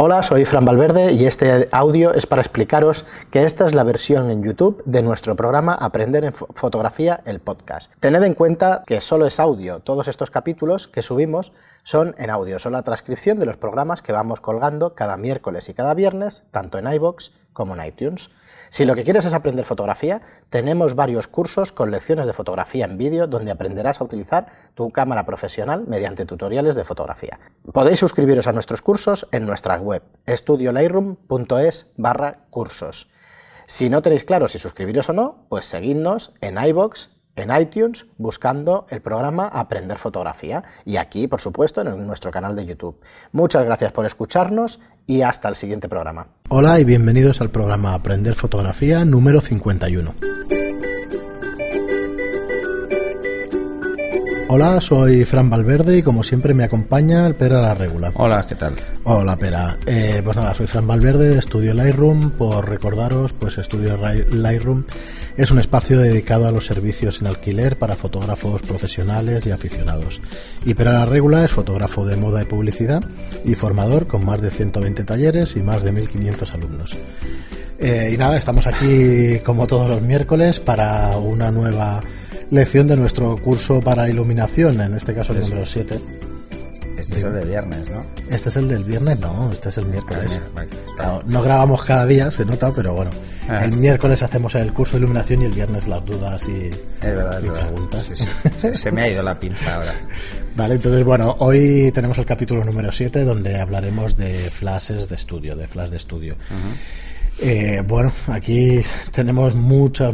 Hola, soy Fran Valverde y este audio es para explicaros que esta es la versión en YouTube de nuestro programa Aprender en Fotografía, el podcast. Tened en cuenta que solo es audio. Todos estos capítulos que subimos son en audio, son la transcripción de los programas que vamos colgando cada miércoles y cada viernes, tanto en iVoox como en iTunes. Si lo que quieres es aprender fotografía, tenemos varios cursos con lecciones de fotografía en vídeo donde aprenderás a utilizar tu cámara profesional mediante tutoriales de fotografía. Podéis suscribiros a nuestros cursos en nuestra web estudiolightroom.es/cursos. Si no tenéis claro si suscribiros o no, pues seguidnos en iVoox, en iTunes, buscando el programa Aprender Fotografía y aquí, por supuesto, en nuestro canal de YouTube. Muchas gracias por escucharnos y hasta el siguiente programa. Hola y bienvenidos al programa Aprender Fotografía número 51. Hola, soy Fran Valverde y como siempre me acompaña el Pera La Regula. Hola, ¿qué tal? Hola, Pera. Pues nada, soy Fran Valverde de Estudio Lightroom. Por recordaros, pues Estudio Lightroom es un espacio dedicado a los servicios en alquiler para fotógrafos profesionales y aficionados. Y Pera La Regula es fotógrafo de moda y publicidad y formador con más de 120 talleres y más de 1.500 alumnos. Y nada, estamos aquí como todos los miércoles para una nueva lección de nuestro curso para iluminación, en este caso el número 7. Este es el de viernes, ¿no? Este es el del viernes, no, este es el miércoles. Claro, no grabamos cada día, se nota, pero bueno, el miércoles hacemos el curso de iluminación y el viernes las dudas y preguntas. Sí. Se me ha ido la pinza ahora. Vale, entonces bueno, hoy tenemos el capítulo número 7 donde hablaremos de flashes de estudio, de flash de estudio. Bueno, aquí tenemos muchas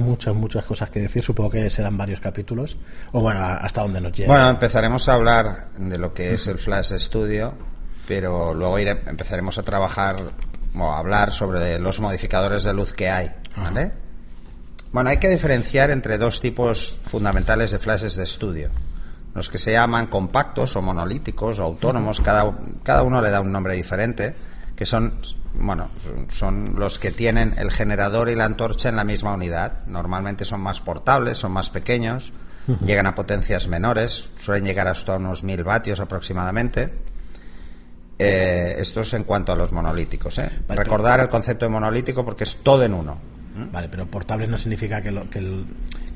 cosas que decir. Supongo que serán varios capítulos. O bueno, hasta donde nos llegue. Bueno, empezaremos a hablar de lo que es el Flash Studio, pero luego empezaremos a trabajar o a hablar sobre los modificadores de luz que hay, ¿vale? Bueno, hay que diferenciar entre dos tipos fundamentales de flashes de estudio. Los que se llaman compactos o monolíticos o autónomos, cada uno le da un nombre diferente, que son los que tienen el generador y la antorcha en la misma unidad. Normalmente son más portables, son más pequeños, llegan a potencias menores, suelen llegar hasta unos 1000 vatios aproximadamente. Esto es en cuanto a los monolíticos. Recordar el concepto de monolítico porque es todo en uno. Vale, pero portable no significa que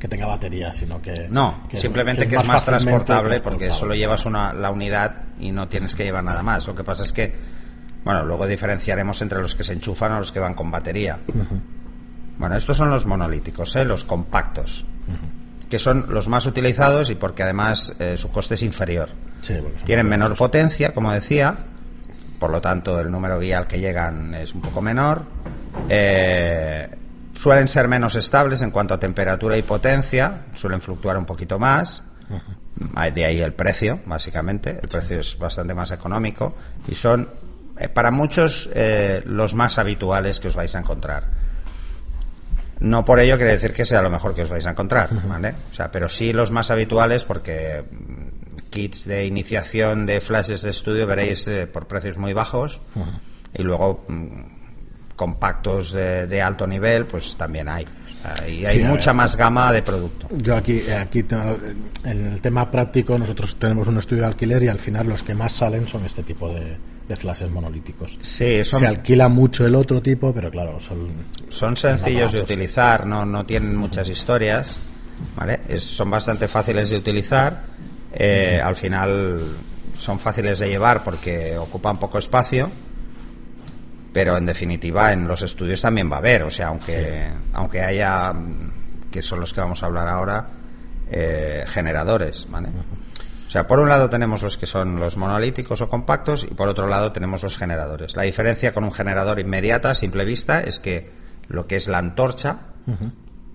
tenga batería, sino que... No, simplemente que es más transportable porque solo llevas la unidad y no tienes que llevar nada más. Lo que pasa es que luego diferenciaremos entre los que se enchufan o los que van con batería. Bueno, estos son los monolíticos, los compactos, que son los más utilizados y porque además su coste es inferior. Sí, tienen menor potencia, como decía, por lo tanto el número guía al que llegan es un poco menor. Suelen ser menos estables en cuanto a temperatura y potencia, suelen fluctuar un poquito más. De ahí el precio, básicamente. El precio es bastante más económico y son para muchos los más habituales que os vais a encontrar. No por ello quiere decir que sea lo mejor que os vais a encontrar, ¿vale? O sea, pero sí los más habituales porque kits de iniciación de flashes de estudio veréis por precios muy bajos y luego compactos de alto nivel pues también hay. Y hay mucha más gama de producto. Yo aquí en el tema práctico nosotros tenemos un estudio de alquiler y al final los que más salen son este tipo de flashes monolíticos. Sí, se alquila mucho el otro tipo, pero claro, son sencillos de utilizar, no tienen muchas historias, ¿vale? Son bastante fáciles de utilizar. Al final son fáciles de llevar porque ocupan poco espacio. Pero en definitiva en los estudios también va a haber, o sea, aunque haya, que son los que vamos a hablar ahora, generadores, ¿vale? O sea, por un lado tenemos los que son los monolíticos o compactos y por otro lado tenemos los generadores. La diferencia con un generador inmediata a simple vista es que lo que es la antorcha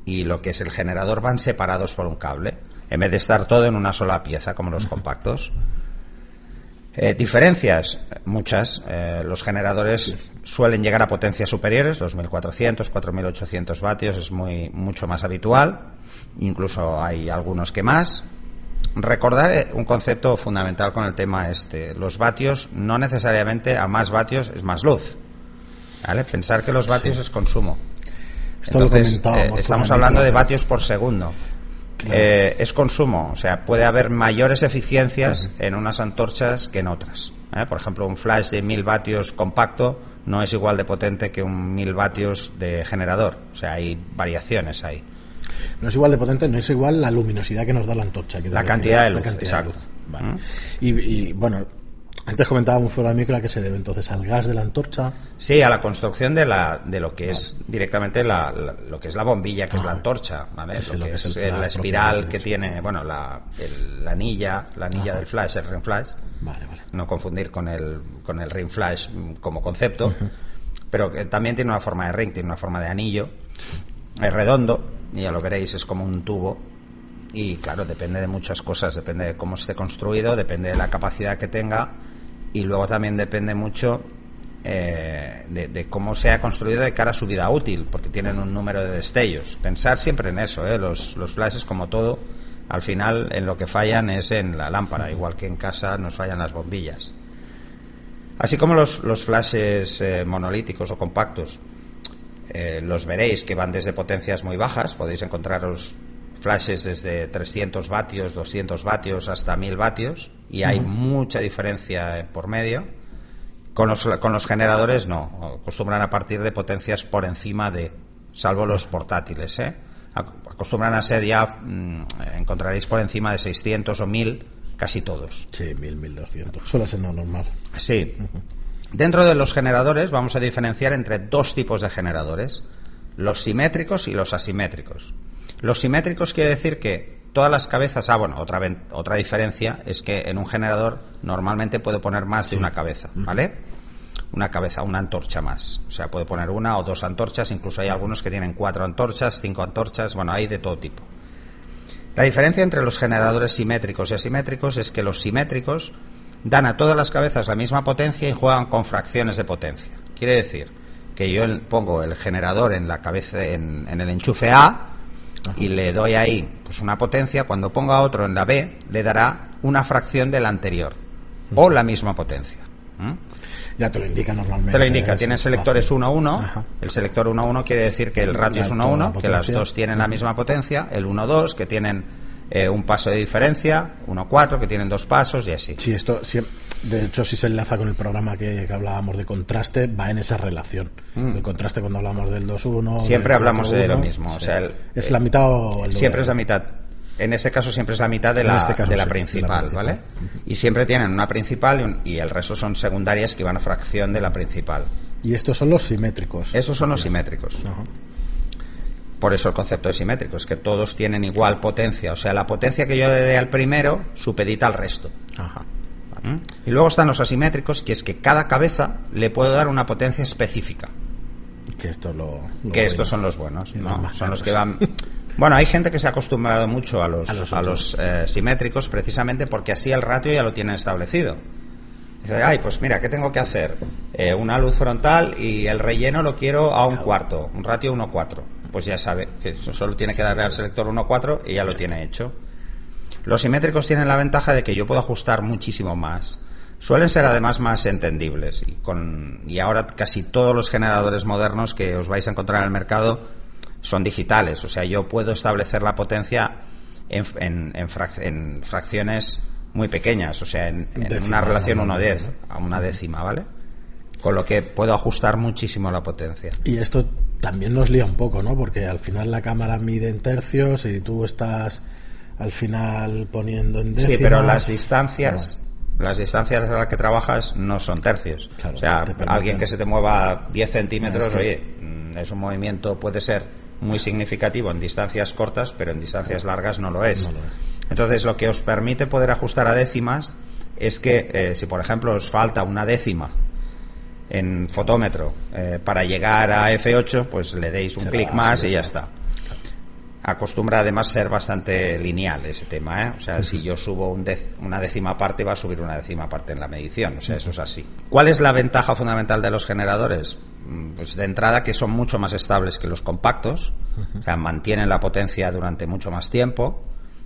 y lo que es el generador van separados por un cable, en vez de estar todo en una sola pieza como los compactos. Diferencias, muchas. Los generadores suelen llegar a potencias superiores, 2400, 4800 vatios, es mucho más habitual. Incluso hay algunos que más. Recordar un concepto fundamental con el tema los vatios, no necesariamente a más vatios es más luz, ¿vale? Pensar que los vatios es consumo. Entonces, estamos hablando de vatios por segundo. Es consumo, o sea, puede haber mayores eficiencias en unas antorchas que en otras. Por ejemplo, un flash de 1000 vatios compacto no es igual de potente que un 1000 vatios de generador. O sea, hay variaciones ahí. No es igual de potente, no es igual la luminosidad que nos da la antorcha. La cantidad de luz, exacto. Vale. Y bueno, antes comentábamos fuera de micro a que se debe entonces al gas de la antorcha. Sí, a la construcción de lo que es directamente lo que es la bombilla, que es la antorcha, ¿vale? Sí, lo que es la espiral que tiene, bueno, la anilla del flash, el ring flash. Vale. No confundir con el ring flash como concepto, pero que también tiene una forma de ring, tiene una forma de anillo. Es redondo, y ya lo veréis, es como un tubo. Y claro, depende de muchas cosas, depende de cómo esté construido, depende de la capacidad que tenga, y luego también depende mucho de cómo sea construido de cara a su vida útil, porque tienen un número de destellos. Pensar siempre en eso, los flashes, como todo, al final en lo que fallan es en la lámpara, igual que en casa nos fallan las bombillas. Así como los flashes monolíticos o compactos, los veréis que van desde potencias muy bajas, podéis encontraros flashes desde 300 vatios, 200 vatios hasta 1000 vatios, y hay mucha diferencia por medio. Con los generadores no, acostumbran a partir de potencias por encima de, salvo los portátiles, acostumbran a ser ya, encontraréis por encima de 600 o 1000 casi todos. Sí, 1000, 1200, suele ser no normal. Sí. Dentro de los generadores vamos a diferenciar entre dos tipos de generadores: los simétricos y los asimétricos. Los simétricos quiere decir que todas las cabezas... otra diferencia es que en un generador normalmente puede poner más de una cabeza, ¿vale? Una cabeza, una antorcha más. O sea, puede poner una o dos antorchas, incluso hay algunos que tienen 4 antorchas, 5 antorchas, bueno, hay de todo tipo. La diferencia entre los generadores simétricos y asimétricos es que los simétricos dan a todas las cabezas la misma potencia y juegan con fracciones de potencia. Quiere decir que yo pongo el generador en la cabeza, en el enchufe A, y le doy ahí pues una potencia. Cuando ponga otro en la B, le dará una fracción de la anterior o la misma potencia. Ya te lo indica normalmente. Te lo indica, tienen selectores 1-1. El selector 1-1 quiere decir que el ratio es 1-1, que las dos tienen la misma potencia. El 1-2, que tienen un paso de diferencia. 1-4, que tienen 2 pasos, y así. Sí, esto de hecho, si se enlaza con el programa que hablábamos de contraste, va en esa relación. El contraste, cuando hablamos del 2-1, siempre hablamos de lo mismo. Sí. O sea, es la mitad o el siempre es la mitad. En este caso siempre es la mitad de la principal, ¿vale? Y siempre tienen una principal y el resto son secundarias que van a fracción de la principal. Y estos son los simétricos. Esos son los simétricos. Por eso el concepto de simétrico es que todos tienen igual potencia. O sea, la potencia que yo le dé al primero supedita al resto. Y luego están los asimétricos, que es que cada cabeza le puedo dar una potencia específica. Que estos son los buenos, ¿no? Son los que van... Bueno, hay gente que se ha acostumbrado mucho a los simétricos, precisamente porque así el ratio ya lo tienen establecido. Dice, pues mira, ¿qué tengo que hacer? Una luz frontal y el relleno lo quiero a 1/4, un ratio 1/4. Pues ya sabe que solo tiene que darle al selector 1/4 y ya lo tiene hecho. Los simétricos tienen la ventaja de que yo puedo ajustar muchísimo más. Suelen ser además más entendibles, y ahora casi todos los generadores modernos que os vais a encontrar en el mercado son digitales. O sea, yo puedo establecer la potencia en fracciones muy pequeñas, o sea, en una relación 1/10 a una décima, ¿vale? Con lo que puedo ajustar muchísimo la potencia. Y esto también nos lía un poco, ¿no? Porque al final la cámara mide en tercios y tú estás al final poniendo en décimas. Sí, pero las distancias a las que trabajas no son tercios. Claro, o sea, alguien que se te mueva 10 centímetros, es un movimiento, puede ser muy significativo en distancias cortas, pero en distancias largas no lo es. Entonces, lo que os permite poder ajustar a décimas es que si por ejemplo os falta una décima en fotómetro para llegar a F8, pues le deis un clic más y ya está. Acostumbra además ser bastante lineal ese tema, O sea, si yo subo una décima parte, va a subir una décima parte en la medición. O sea, eso es así. ¿Cuál es la ventaja fundamental de los generadores? Pues de entrada que son mucho más estables que los compactos. O sea, mantienen la potencia durante mucho más tiempo.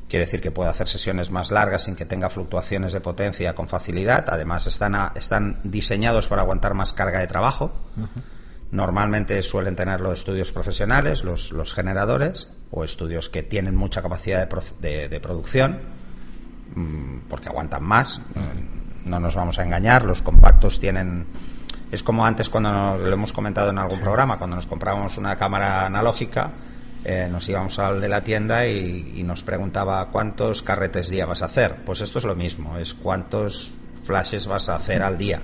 Quiere decir que puedo hacer sesiones más largas sin que tenga fluctuaciones de potencia con facilidad. Además, están diseñados para aguantar más carga de trabajo. Normalmente suelen tenerlo estudios profesionales, los generadores, o estudios que tienen mucha capacidad de producción, porque aguantan más. no nos vamos a engañar, los compactos tienen... Es como antes cuando lo hemos comentado en algún programa, cuando nos comprábamos una cámara analógica, nos íbamos al de la tienda y nos preguntaba ¿cuántos carretes día vas a hacer? Pues esto es lo mismo, es cuántos flashes vas a hacer al día.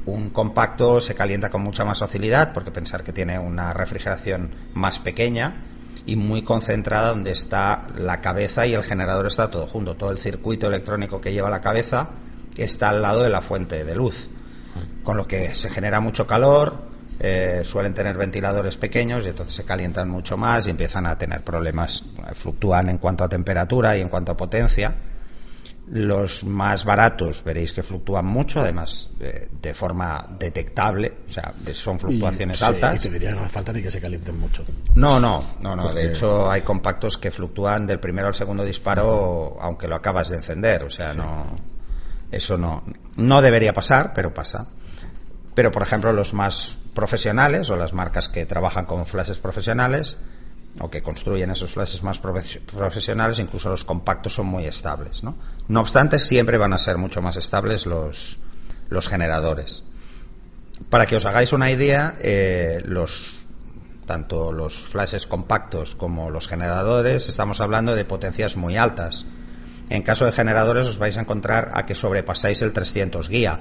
Un compacto se calienta con mucha más facilidad porque pensar que tiene una refrigeración más pequeña y muy concentrada, donde está la cabeza y el generador está todo junto. Todo el circuito electrónico que lleva la cabeza está al lado de la fuente de luz, con lo que se genera mucho calor. Suelen tener ventiladores pequeños y entonces se calientan mucho más y empiezan a tener problemas, fluctúan en cuanto a temperatura y en cuanto a potencia. Los más baratos veréis que fluctúan mucho, además de forma detectable, o sea, son fluctuaciones altas. Y te diría que no falta ni que se calienten mucho. No. Porque... De hecho, hay compactos que fluctúan del primero al segundo disparo, aunque lo acabas de encender, o sea, eso no debería pasar, pero pasa. Pero, por ejemplo, los más profesionales o las marcas que trabajan con flashes profesionales o que construyen esos flashes más profesionales, incluso los compactos son muy estables, ¿no? No obstante, siempre van a ser mucho más estables los generadores. Para que os hagáis una idea, tanto los flashes compactos como los generadores, estamos hablando de potencias muy altas. En caso de generadores os vais a encontrar a que sobrepasáis el 300 guía.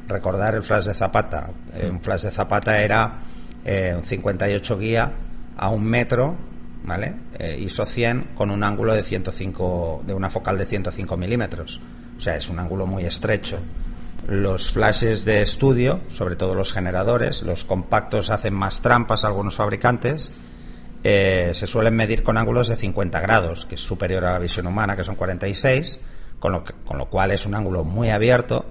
Recordar el flash de Zapata. Un flash de Zapata era un 58 guía a 1 metro, ¿vale? ISO 100 con un ángulo de 105, de una focal de 105 milímetros. O sea, es un ángulo muy estrecho. Los flashes de estudio, sobre todo los generadores, los compactos hacen más trampas algunos fabricantes. Se suelen medir con ángulos de 50 grados, que es superior a la visión humana, que son 46, con lo cual es un ángulo muy abierto.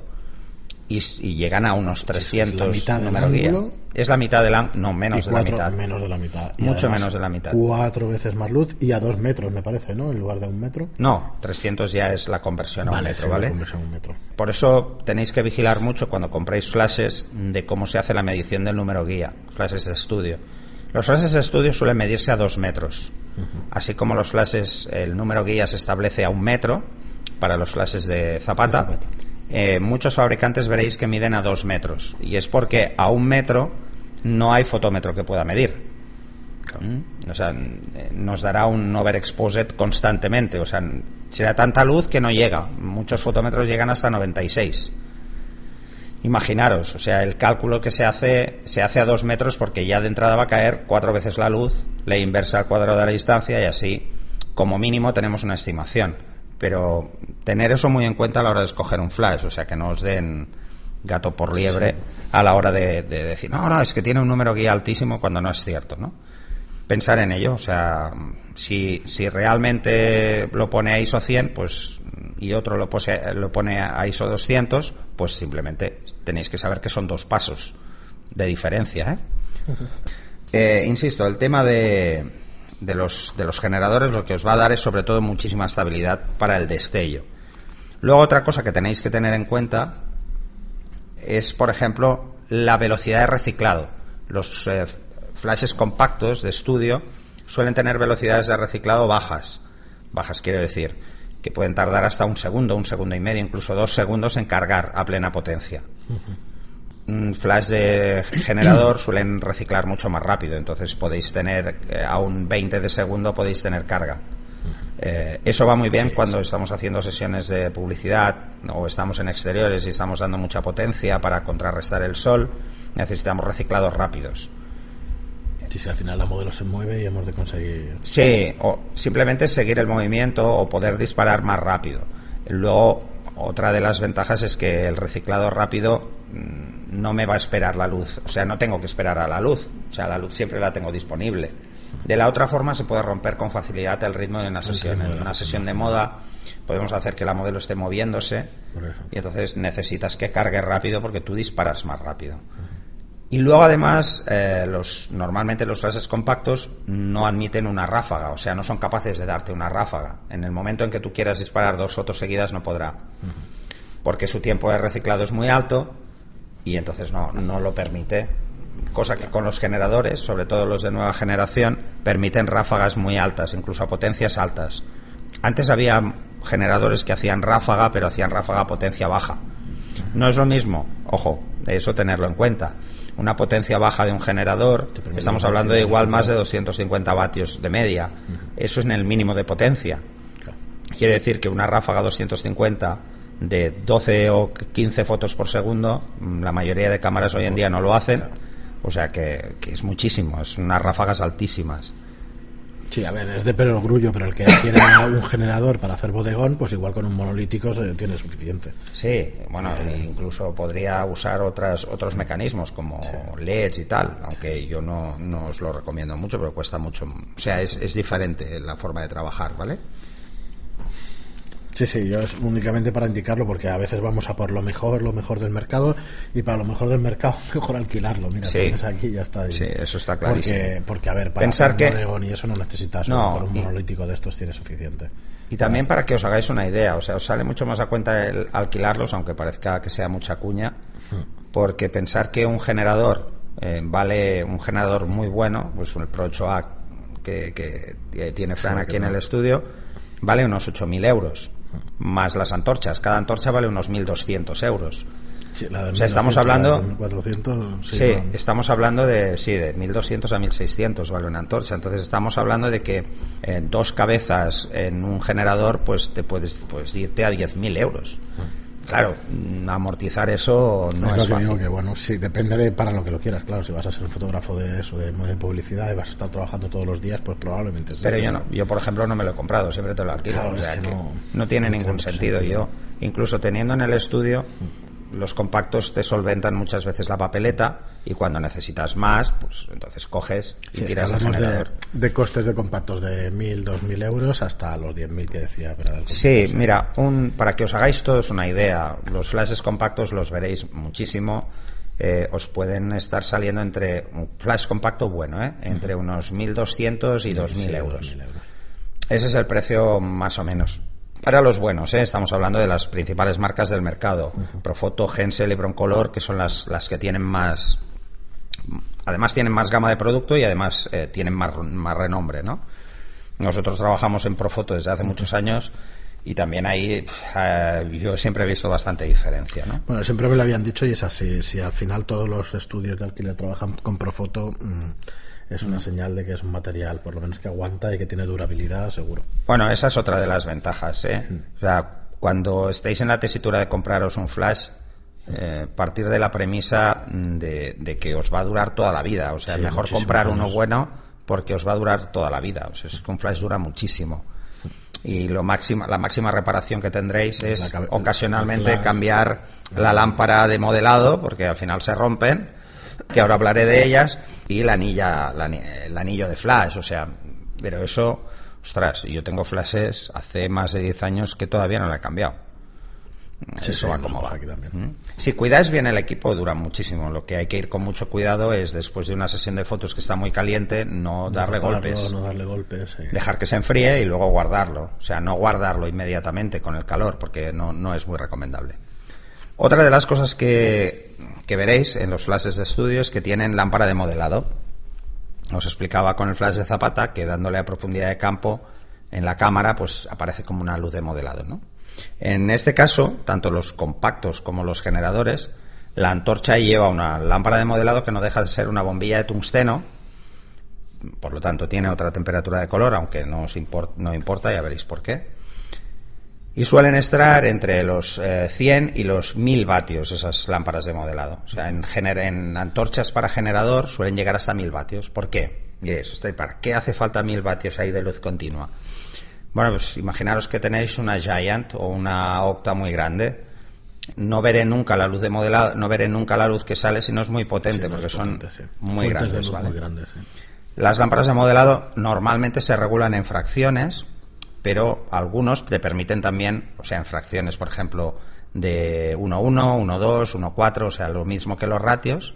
Y llegan a unos 300 la mitad del número guía. ángulo, es la mitad del ángulo, no, menos de la mitad. Menos de la mitad. Y mucho además, menos de la mitad. 4 veces más luz y a 2 metros, me parece, ¿no? En lugar de 1 metro. No, 300 ya es la conversión a 1 metro, ¿vale? La conversión a 1 metro. Por eso tenéis que vigilar mucho cuando compréis flashes de cómo se hace la medición del número guía, flashes de estudio. Los flashes de estudio suelen medirse a 2 metros. Así como los flashes, el número guía se establece a 1 metro para los flashes de Zapata. Muchos fabricantes veréis que miden a 2 metros y es porque a 1 metro no hay fotómetro que pueda medir. O sea, nos dará un overexposed constantemente, o sea, será tanta luz que no llega. Muchos fotómetros llegan hasta 96. Imaginaros, o sea, el cálculo que se hace a 2 metros porque ya de entrada va a caer 4 veces la luz, ley inversa al cuadrado de la distancia, y así como mínimo tenemos una estimación. Pero tener eso muy en cuenta a la hora de escoger un flash, o sea, que no os den gato por liebre a la hora de decir, no, es que tiene un número guía altísimo, cuando no es cierto, ¿no? Pensar en ello, o sea, si realmente lo pone a ISO 100, pues, y otro lo pone a ISO 200, pues simplemente tenéis que saber que son 2 pasos de diferencia, ¿eh? Insisto, el tema de los generadores lo que os va a dar es sobre todo muchísima estabilidad para el destello. Luego otra cosa que tenéis que tener en cuenta es, por ejemplo, la velocidad de reciclado. Los flashes compactos de estudio suelen tener velocidades de reciclado bajas. Bajas quiero decir que pueden tardar hasta 1 segundo, 1 segundo y medio, incluso 2 segundos en cargar a plena potencia. Un flash de generador suelen reciclar mucho más rápido, entonces podéis tener a un 20 de segundo podéis tener carga. Eso va muy bien cuando estamos haciendo sesiones de publicidad o estamos en exteriores y estamos dando mucha potencia para contrarrestar el sol. Necesitamos reciclados rápidos. Sí, al final la modelo se mueve y hemos de conseguir... Sí, o simplemente seguir el movimiento o poder disparar más rápido. Luego, otra de las ventajas es que el reciclado rápido no me va a esperar la luz, o sea, no tengo que esperar a la luz, o sea, la luz siempre la tengo disponible. De la otra forma se puede romper con facilidad el ritmo de una sesión. En una sesión de moda podemos hacer que la modelo esté moviéndose y entonces necesitas que cargue rápido porque tú disparas más rápido. Y luego además normalmente los flashes compactos no admiten una ráfaga, o sea, no son capaces de darte una ráfaga. En el momento en que tú quieras disparar 2 fotos seguidas no podrá, porque su tiempo de reciclado es muy alto y entonces no lo permite. Cosa que con los generadores, sobre todo los de nueva generación, permiten ráfagas muy altas, incluso a potencias altas, Antes había generadores que hacían ráfaga, pero hacían ráfaga a potencia baja. No es lo mismo, ojo, eso tenerlo en cuenta. Una potencia baja de un generador, estamos hablando de igual más de 250 vatios de media. Eso es en el mínimo de potencia. Quiere decir que una ráfaga 250 de 12 o 15 fotos por segundo, la mayoría de cámaras hoy en día no lo hacen, o sea que es muchísimo, es unas ráfagas altísimas. Sí, a ver, es de perogrullo, pero el que quiere un generador para hacer bodegón, pues igual con un monolítico tiene suficiente. Sí, bueno, incluso podría usar otros mecanismos como LEDs y tal, aunque yo no os lo recomiendo mucho, pero cuesta mucho. O sea, es diferente la forma de trabajar, ¿vale? Sí, yo es únicamente para indicarlo, porque a veces vamos a por lo mejor del mercado, y para lo mejor del mercado mejor alquilarlo. Mira, tienes aquí y ya está ahí. Sí, eso está clarísimo. Porque a ver, para pensar hacer bodegón y eso no necesitas, por un monolítico de estos tiene suficiente. Y también para que os hagáis una idea, o sea, os sale mucho más a cuenta el alquilarlos, aunque parezca que sea mucha cuña, porque pensar que un generador vale, un generador muy bueno, pues el Pro 8A que tiene Fran aquí en el estudio, vale unos 8.000 euros. Más las antorchas, cada antorcha vale unos 1.200 euros. Sí, la de o sea, estamos hablando 1.400, sí, estamos hablando de 1.200 a 1.600 vale una antorcha. Entonces estamos hablando de que dos cabezas en un generador, pues te puedes irte a 10.000 euros. Claro, amortizar eso no es fácil. Digo que bueno, sí, depende para lo que lo quieras. Claro, si vas a ser fotógrafo de eso, de publicidad, y vas a estar trabajando todos los días, pues probablemente sí. Pero yo por ejemplo no me lo he comprado, siempre te lo alquilo. Claro, o sea, es que no tiene ningún sentido. Yo, incluso teniendo en el estudio, los compactos te solventan muchas veces la papeleta, y cuando necesitas más, pues entonces coges y tiras el generador. De costes de compactos de 1.000, 2.000 euros hasta los 10.000 que decía. Sí, mira, para que os hagáis todos una idea, los flashes compactos los veréis muchísimo. Os pueden estar saliendo entre un flash compacto bueno, entre unos 1.200 y 2.000 euros. Ese es el precio más o menos. Para los buenos, estamos hablando de las principales marcas del mercado, Profoto, Hensel y Broncolor, que son las que tienen más, además tienen más gama de producto y además tienen más renombre, ¿no? Nosotros trabajamos en Profoto desde hace muchos años, y también ahí yo siempre he visto bastante diferencia, ¿no? Bueno, siempre me lo habían dicho, y es así. Si al final todos los estudios de alquiler trabajan con Profoto, es una señal de que es un material por lo menos que aguanta y que tiene durabilidad, seguro. Bueno, esa es otra de las ventajas, O sea, cuando estéis en la tesitura de compraros un flash, partir de la premisa de que os va a durar toda la vida. O sea, es mejor comprar uno bueno porque os va a durar toda la vida. O sea, es que un flash dura muchísimo. Y la máxima reparación que tendréis es ocasionalmente cambiar la lámpara de modelado, porque al final se rompen, que ahora hablaré de ellas, y el anillo de flash. O sea, pero eso, ostras, yo tengo flashes hace más de 10 años que todavía no la he cambiado. Eso va como va. Aquí también. Si cuidáis bien el equipo, dura muchísimo. Lo que hay que ir con mucho cuidado es, después de una sesión de fotos que está muy caliente, no darle golpes. Dejar que se enfríe y luego guardarlo. O sea, no guardarlo inmediatamente con el calor, porque no es muy recomendable. Otra de las cosas que veréis en los flashes de estudio es que tienen lámpara de modelado. Os explicaba con el flash de Zapata que dándole a profundidad de campo en la cámara, pues aparece como una luz de modelado, ¿no? En este caso, tanto los compactos como los generadores, la antorcha lleva una lámpara de modelado que no deja de ser una bombilla de tungsteno, por lo tanto tiene otra temperatura de color, aunque no importa, ya veréis por qué. Y suelen estar entre los 100 y los 1000 vatios esas lámparas de modelado. O sea, en antorchas para generador suelen llegar hasta 1000 vatios. ¿Por qué? ¿Para qué hace falta 1000 vatios ahí de luz continua? Bueno, pues imaginaros que tenéis una Giant o una Octa muy grande. No veré nunca la luz de modelado, no veré nunca la luz que sale si no es muy potente, porque son muy grandes, ¿vale? Las lámparas de modelado normalmente se regulan en fracciones, pero algunos te permiten también, o sea, en fracciones, por ejemplo, de 1.1, 1.2, 1.4, o sea, lo mismo que los ratios,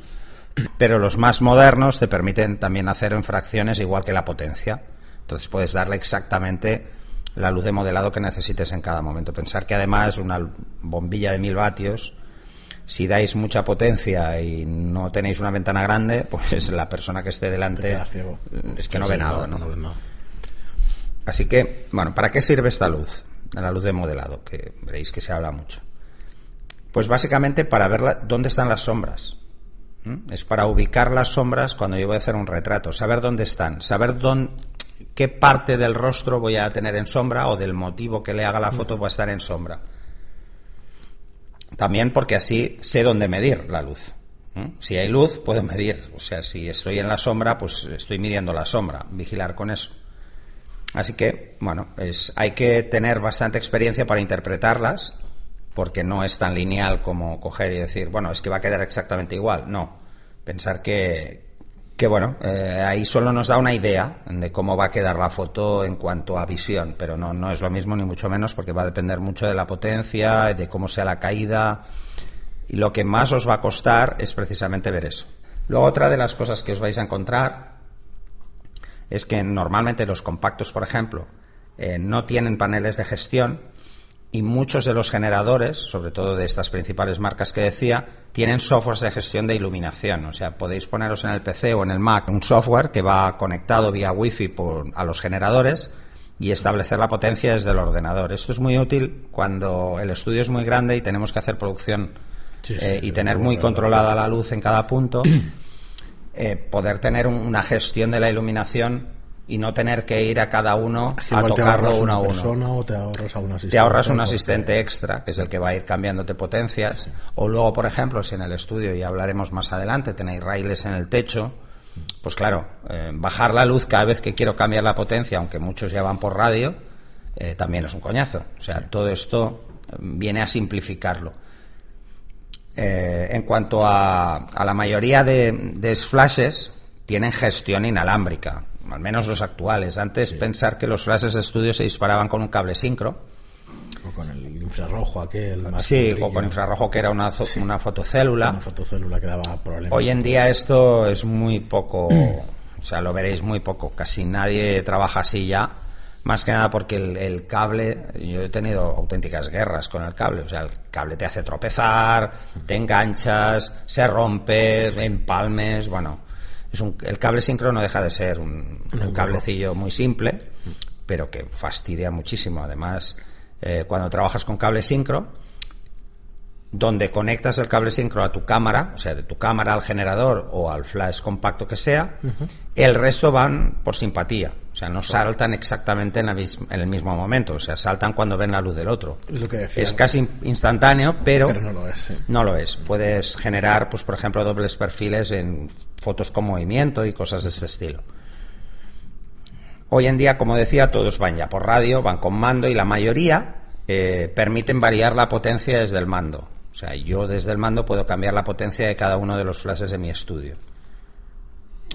pero los más modernos te permiten también hacer en fracciones igual que la potencia. Entonces puedes darle exactamente la luz de modelado que necesites en cada momento. Pensar que además una bombilla de 1000 vatios, si dais mucha potencia y no tenéis una ventana grande, pues la persona que esté delante es que no ve nada, ¿no? Así que, bueno, ¿para qué sirve esta luz? La luz de modelado, que veréis que se habla mucho. Pues básicamente para ver dónde están las sombras. Es para ubicar las sombras cuando yo voy a hacer un retrato, saber dónde están, saber qué parte del rostro voy a tener en sombra o del motivo que le haga la foto va a estar en sombra. También porque así sé dónde medir la luz. Si hay luz, puedo medir. O sea, si estoy en la sombra, pues estoy midiendo la sombra, vigilar con eso. Así que, bueno, hay que tener bastante experiencia para interpretarlas, porque no es tan lineal como coger y decir, bueno, es que va a quedar exactamente igual. No, pensar que bueno, ahí solo nos da una idea de cómo va a quedar la foto en cuanto a visión, pero no es lo mismo ni mucho menos, porque va a depender mucho de la potencia, de cómo sea la caída, y lo que más os va a costar es precisamente ver eso. Luego, otra de las cosas que os vais a encontrar es que normalmente los compactos, por ejemplo, no tienen paneles de gestión, y muchos de los generadores, sobre todo de estas principales marcas que decía, tienen softwares de gestión de iluminación. O sea, podéis poneros en el PC o en el Mac un software que va conectado vía Wi-Fi a los generadores y establecer la potencia desde el ordenador. Esto es muy útil cuando el estudio es muy grande y tenemos que hacer producción y tener muy controlada la luz en cada punto. Poder tener una gestión de la iluminación y no tener que ir a cada uno a tocarlo uno a uno. O te ahorras a un asistente. Te ahorras un asistente extra, que es el que va a ir cambiándote potencias. Sí. O luego, por ejemplo, si en el estudio, y hablaremos más adelante, tenéis raíles en el techo, pues claro, bajar la luz cada vez que quiero cambiar la potencia, aunque muchos ya van por radio, también es un coñazo. O sea, todo esto viene a simplificarlo. En cuanto a la mayoría de flashes, tienen gestión inalámbrica, al menos los actuales. Antes, pensar que los flashes de estudio se disparaban con un cable sincro. O con el infrarrojo aquel. Sí, o con infrarrojo, que era una fotocélula. Una fotocélula que daba problemas. Hoy en día esto es muy poco, o sea, lo veréis muy poco. Casi nadie trabaja así ya. Más que nada porque el cable, yo he tenido auténticas guerras con el cable. O sea, el cable te hace tropezar, te enganchas, se rompe, empalmes, bueno. El cable sincro no deja de ser un cablecillo muy simple, pero que fastidia muchísimo. Además, cuando trabajas con cable sincro, donde conectas el cable sincro a tu cámara, o sea, de tu cámara al generador o al flash compacto que sea, el resto van por simpatía. O sea, no saltan exactamente en el mismo momento. O sea, saltan cuando ven la luz del otro. Lo que decía, es casi instantáneo, pero no lo es. Sí. No lo es. Puedes generar, pues por ejemplo, dobles perfiles en fotos con movimiento y cosas de este estilo. Hoy en día, como decía, todos van ya por radio, van con mando, y la mayoría permiten variar la potencia desde el mando. O sea, yo desde el mando puedo cambiar la potencia de cada uno de los flashes de mi estudio.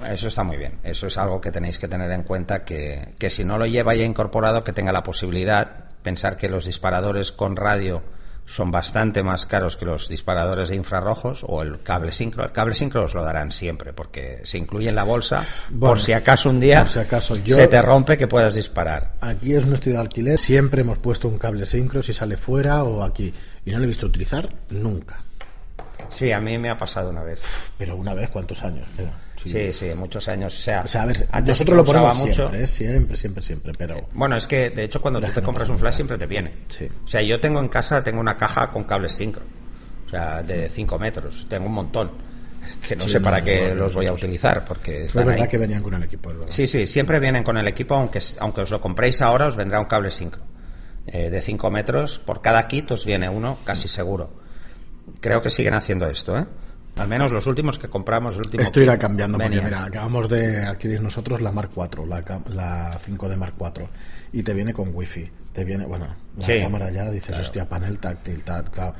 Eso está muy bien. Eso es algo que tenéis que tener en cuenta, que si no lo lleva ya incorporado, que tenga la posibilidad. Pensar que los disparadores con radio son bastante más caros que los disparadores de infrarrojos o el cable sincro. El cable sincro os lo darán siempre, porque se incluye en la bolsa, bueno, por si acaso un día se te rompe, que puedas disparar. Aquí es un estudio de alquiler, siempre hemos puesto un cable sincro si sale fuera o aquí, y no lo he visto utilizar nunca. Sí, a mí me ha pasado una vez. Pero una vez, ¿cuántos años? Sí, muchos años. O sea, a ver, nosotros lo ponemos mucho. Siempre, pero... Bueno, es que, de hecho, cuando tú te compras un flash siempre te viene. Sí. O sea, yo tengo en casa, tengo una caja con cables sincro. O sea, de 5 metros. Tengo un montón. Que no sé para qué los voy a utilizar, porque están es verdad ahí. Que venían con el equipo, es verdad. Sí, siempre vienen con el equipo, aunque os lo compréis ahora, os vendrá un cable sincro. De 5 metros, por cada kit os viene uno, casi seguro. Creo que siguen haciendo esto, ¿eh? Al menos los últimos que compramos, Esto irá cambiando, porque mira, acabamos de adquirir nosotros la Mark IV, la 5D Mark IV, y te viene con Wi-Fi, te viene, bueno, la cámara ya, dices, claro. Hostia, panel táctil, claro.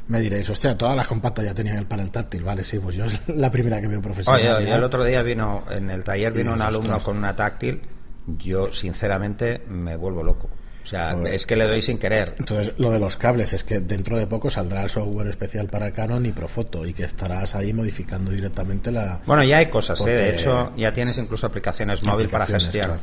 Me diréis, hostia, todas las compactas ya tenían el panel táctil, vale, sí, pues yo es la primera que veo profesional. Oye, el otro día en el taller vino un alumno con una táctil, yo sinceramente me vuelvo loco. O sea, es que le doy sin querer. Entonces, lo de los cables es que dentro de poco saldrá el software especial para Canon y Profoto, y que estarás ahí modificando directamente la... Bueno, ya hay cosas, de hecho, ya tienes incluso aplicaciones móviles para gestión.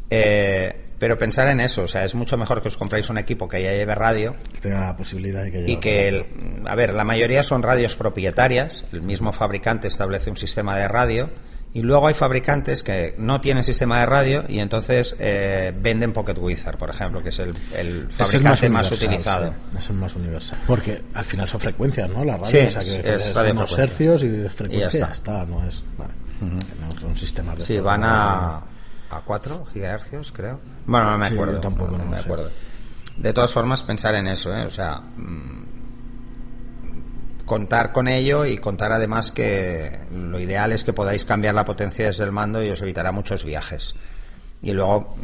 Claro. Pero pensar en eso, o sea, es mucho mejor que os compréis un equipo que ya lleve radio. Que tenga la posibilidad de que y que, a ver, la mayoría son radios propietarias, el mismo fabricante establece un sistema de radio, y luego hay fabricantes que no tienen sistema de radio y entonces venden Pocket Wizard, por ejemplo, que es el fabricante más utilizado. Sí, es el más universal. Porque al final son frecuencias, ¿no? La radio, sí, o sea, que es radio unos hercios y frecuencia, ya está, no es... Vale. No son sistemas de... Sí, van a 4 gigahercios, creo. Bueno, no me acuerdo. Yo tampoco no me acuerdo. De todas formas, pensar en eso, o sea, contar con ello y contar además que lo ideal es que podáis cambiar la potencia desde el mando y os evitará muchos viajes. Y luego,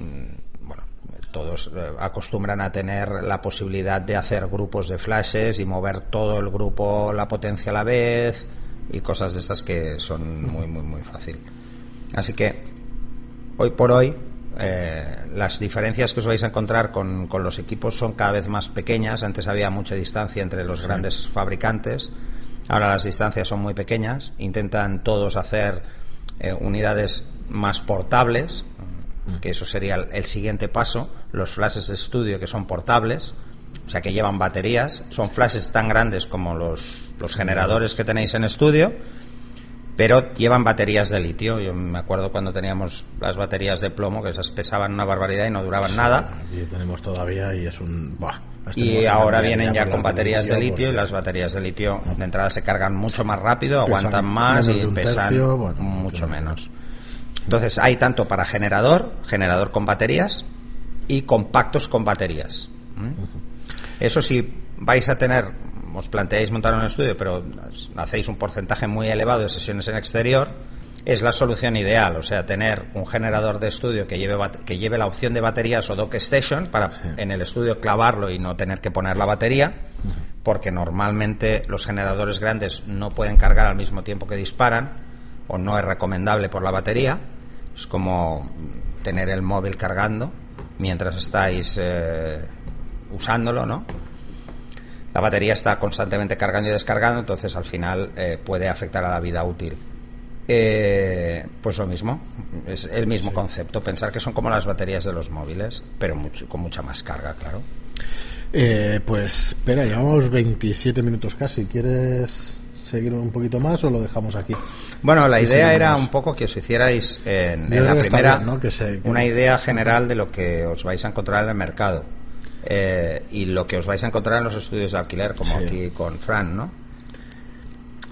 bueno, todos acostumbran a tener la posibilidad de hacer grupos de flashes y mover todo el grupo, la potencia a la vez y cosas de esas que son muy, muy, muy fácil. Así que hoy por hoy las diferencias que os vais a encontrar con los equipos son cada vez más pequeñas. Antes había mucha distancia entre los grandes fabricantes, ahora las distancias son muy pequeñas. Intentan todos hacer unidades más portables, que eso sería el siguiente paso. Los flashes de estudio que son portables, o sea que llevan baterías, son flashes tan grandes como los generadores que tenéis en estudio, pero llevan baterías de litio. Yo me acuerdo cuando teníamos las baterías de plomo, que esas pesaban una barbaridad y no duraban nada. Aquí tenemos todavía y es un... Y ahora vienen ya con baterías de litio, y las baterías de litio de entrada se cargan mucho más rápido, aguantan más y pesan mucho menos. Entonces hay tanto para generador con baterías y compactos con baterías. Eso sí, vais a tener... os planteáis montar un estudio, pero hacéis un porcentaje muy elevado de sesiones en exterior, es la solución ideal. O sea, tener un generador de estudio que lleve la opción de baterías o dock station para en el estudio clavarlo y no tener que poner la batería, porque normalmente los generadores grandes no pueden cargar al mismo tiempo que disparan, o no es recomendable por la batería. Es como tener el móvil cargando mientras estáis usándolo, ¿no? La batería está constantemente cargando y descargando, entonces al final puede afectar a la vida útil. Pues lo mismo, es el mismo concepto, pensar que son como las baterías de los móviles, pero con mucha más carga, claro. Pues espera, llevamos 27 minutos casi. ¿Quieres seguir un poquito más o lo dejamos aquí? Bueno, la idea era un poco que os hicierais en la primera bien, ¿no? Una idea general de lo que os vais a encontrar en el mercado. Y lo que os vais a encontrar en los estudios de alquiler, como aquí con Fran, ¿no?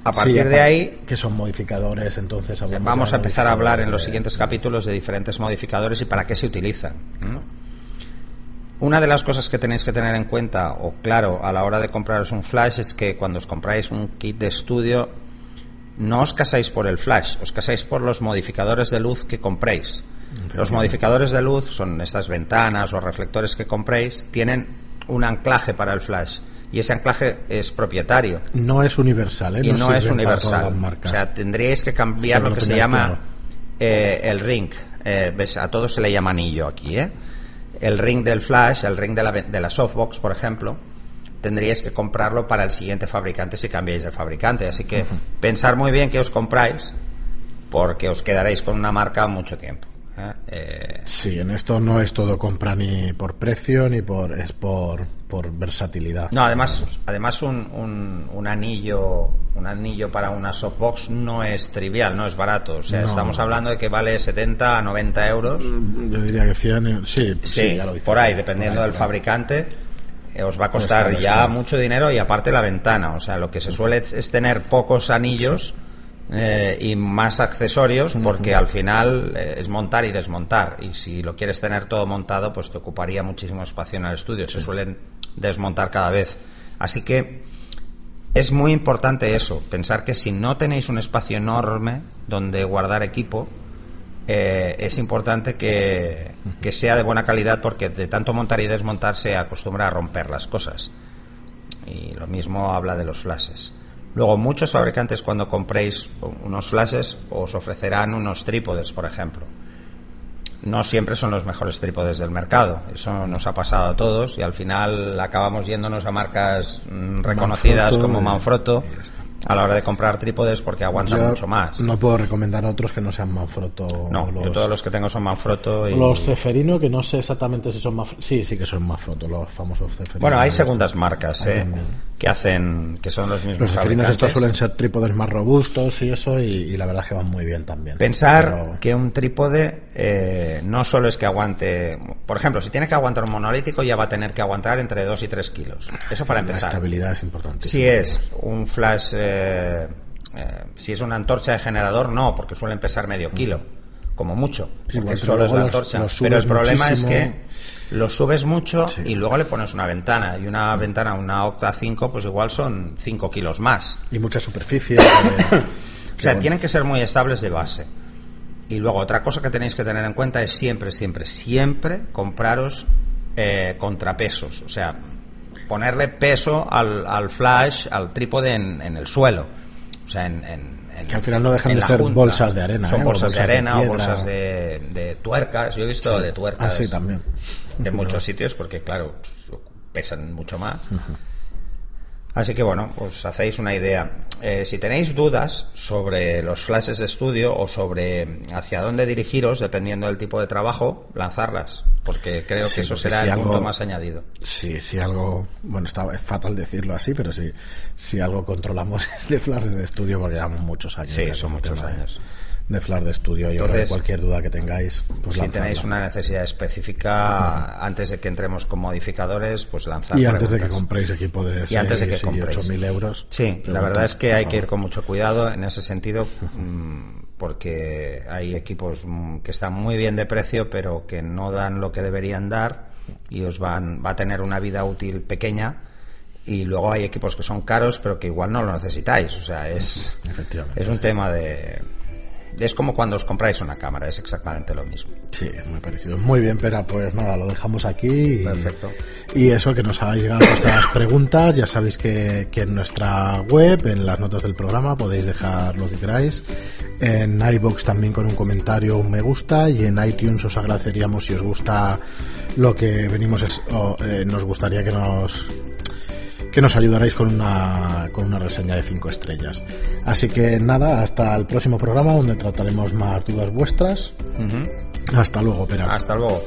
A partir de ahí, que son modificadores, entonces vamos a empezar a hablar en los siguientes capítulos de diferentes modificadores y para qué se utilizan, ¿no? Una de las cosas que tenéis que tener en cuenta, o claro, a la hora de compraros un flash, es que cuando os compráis un kit de estudio, no os casáis por el flash, os casáis por los modificadores de luz que compréis. Los modificadores de luz son estas ventanas o reflectores que compréis, tienen un anclaje para el flash, y ese anclaje es propietario. No es universal, y no es universal. O sea, tendríais que cambiar lo que se llama el ring. ¿Ves? A todos se le llama anillo aquí, el ring del flash, el ring de la softbox, por ejemplo, tendríais que comprarlo para el siguiente fabricante si cambiáis de fabricante. Así que pensar muy bien qué os compráis, porque os quedaréis con una marca mucho tiempo. Sí, en esto no es todo compra ni por precio ni es por versatilidad. No, además un anillo para una softbox no es trivial, no es barato. O sea, no, estamos hablando de que vale 70 a 90 euros. Yo diría que 100, sí, ya lo hice, por ahí, dependiendo del fabricante. Os va a costar ya mucho dinero, y aparte la ventana. O sea, lo que se suele es tener pocos anillos y más accesorios, porque al final es montar y desmontar, y si lo quieres tener todo montado, pues te ocuparía muchísimo espacio en el estudio. Se suelen desmontar cada vez, así que es muy importante eso, pensar que si no tenéis un espacio enorme donde guardar equipo, es importante que sea de buena calidad, porque de tanto montar y desmontar se acostumbra a romper las cosas. Y lo mismo habla de los flashes. Luego, muchos fabricantes, cuando compréis unos flashes, os ofrecerán unos trípodes, por ejemplo. No siempre son los mejores trípodes del mercado. Eso nos ha pasado a todos, y al final acabamos yéndonos a marcas reconocidas como Manfrotto, a la hora de comprar trípodes porque aguantan mucho más. No puedo recomendar otros que no sean Manfrotto. No, yo todos los que tengo son Manfrotto. Y... Los Ceferino, que no sé exactamente si son Manfrotto. Sí que son Manfrotto, los famosos Ceferino. Bueno, hay segundas marcas que hacen, que son los mismos. Los Ceferinos estos suelen ser trípodes más robustos y eso, y la verdad es que van muy bien también. Pensar que un trípode no solo es que aguante, por ejemplo, si tiene que aguantar un monolítico ya va a tener que aguantar entre 2 y 3 kilos. Eso para empezar. La estabilidad es importante. Si es un flash, si es una antorcha de generador, no, porque suelen pesar medio kilo, como mucho, porque solo es la antorcha. Pero el problema es que lo subes mucho y luego le pones una ventana, y una ventana, una Octa 5, pues igual son 5 kilos más. Y mucha superficie. O sea, tienen que ser muy estables de base. Y luego otra cosa que tenéis que tener en cuenta es siempre compraros contrapesos, o sea, ponerle peso al flash, al trípode en el suelo, o sea, que al final no dejan de ser junta. Bolsas de arena. Son bolsas de arena o bolsas de tuercas. Yo he visto de tuercas también. De muchos sitios porque, claro, pesan mucho más. Así que bueno, os hacéis una idea. Si tenéis dudas sobre los flashes de estudio o sobre hacia dónde dirigiros, dependiendo del tipo de trabajo, lanzarlas, porque creo que eso será el punto más añadido. Sí, si algo, bueno, es fatal decirlo así, pero si algo controlamos es de flashes de estudio, porque llevamos muchos años. Sí, son muchos años. De flash de estudio. Yo creo que cualquier duda que tengáis, pues si tenéis una necesidad específica, antes de que entremos con modificadores, pues lanzar y preguntas. Antes de que compréis equipo de 6 y 8.000 euros. Sí, la verdad es que hay que ir con mucho cuidado en ese sentido, porque hay equipos que están muy bien de precio, pero que no dan lo que deberían dar y va a tener una vida útil pequeña. Y luego hay equipos que son caros, pero que igual no lo necesitáis. O sea, es un tema de... Es como cuando os compráis una cámara, es exactamente lo mismo. Sí, muy parecido. Muy bien, Pera, pues nada, lo dejamos aquí. Perfecto. Y eso, que nos hagáis llegar vuestras preguntas. Ya sabéis que en nuestra web, en las notas del programa, podéis dejar lo que queráis. En iVoox también con un comentario, un me gusta. Y en iTunes os agradeceríamos si os gusta lo que venimos. Nos gustaría que nos ayudaréis con una reseña de 5 estrellas. Así que nada, hasta el próximo programa donde trataremos más dudas vuestras. Hasta luego, Pera. Hasta luego.